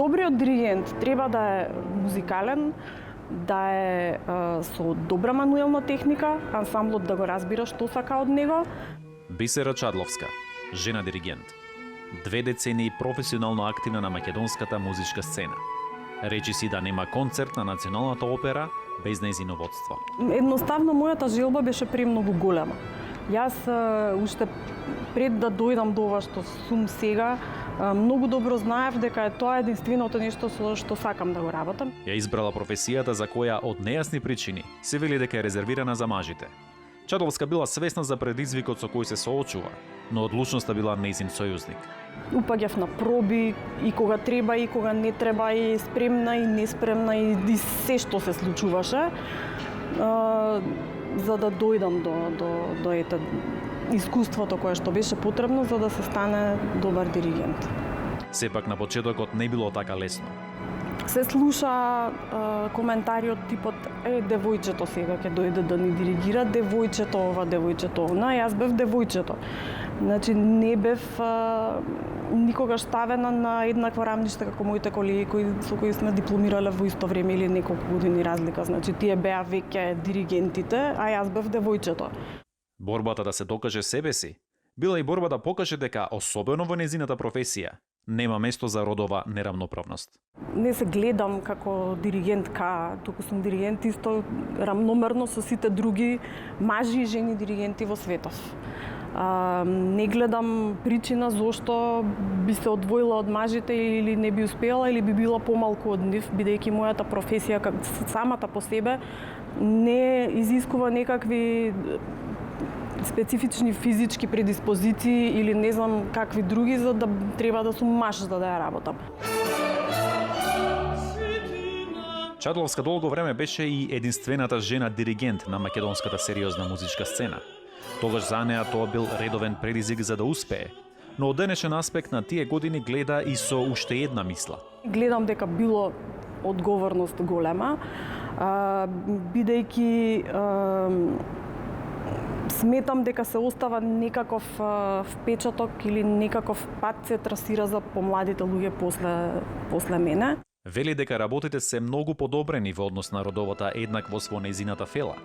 Добриот диригент треба да е музикален, да е со добра мануелна техника, ансамблот да го разбира што сака од него. Бисера Чадловска, жена диригент. 2 децении професионално активна на македонската музичка сцена. Речи си да нема концерт на Националната опера без нејзино водство. Едноставно, мојата желба беше премногу голема. Јас уште пред да дојдам до ова што сум сега, многу добро знаев дека е тоа единственото нешто со што сакам да го работам. Ја избрала професијата за која од нејасни причини се вели дека е резервирана за мажите. Чадловска била свесна за предизвикот со кој се соочува, но одлучноста била нејзин сојузник. Упаѓав на проби и кога треба и кога не треба, и спремна и неспремна и се што се случуваше, за да дојдам до ете искуството кое што беше потребно за да се стане добар диригент. Сепак на почетокот не било така лесно. Се слуша коментари од типот девојчето сега ќе дојде да ни диригира, девојчето ова, девојчето она. Јас бев девојчето. Значи не бев никогаш ставена на еднакво рамниште како моите колеги со кои сме дипломирале во исто време или неколку години разлика. Значи тие беа веќе диригентите, а јас бев девојчето. Борбата да се докаже себе си била и борба да покаже дека, особено во незината професија, нема место за родова неравноправност. Не се гледам како диригентка, туку сум диригент исто рамномерно со сите други мажи и жени диригенти во светот. Не гледам причина зошто би се одвоила од мажите или не би успела или би била помалку од нив, бидејќи мојата професија самата по себе не изискува некакви специфични физички предиспозиции или не знам какви други за да треба да сум маж за да ја работам. Чадловска долго време беше и единствената жена диригент на македонската сериозна музичка сцена. Тогаш за неа тоа бил редовен предизвик за да успее, но од денешен аспект на тие години гледа и со уште една мисла. Гледам дека било одговорност голема, бидејќи сметам дека се остава некаков впечаток или некаков пат се трасира за помладите луѓе после мене. Вели дека работите се многу подобрени во однос на родовата еднаквост во нејзината фела.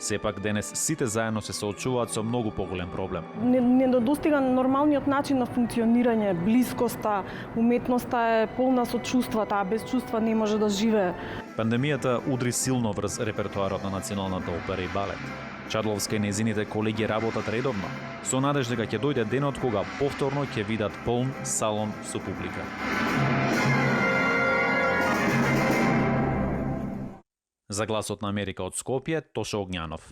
Сепак денес сите заедно се соочуваат со многу поголем проблем. Не достига нормалниот начин на функционирање, блискоста, уметноста е полна со чувствата, а без чувства не може да живее. Пандемијата удри силно врз репертоарот на Националната опера и балет. Чадловска и незините колеги работат редовно, со надеж дека ќе дојде денот кога повторно ќе видат полн салон со публика. За Гласот на Америка од Скопје, Тоша Огњанов.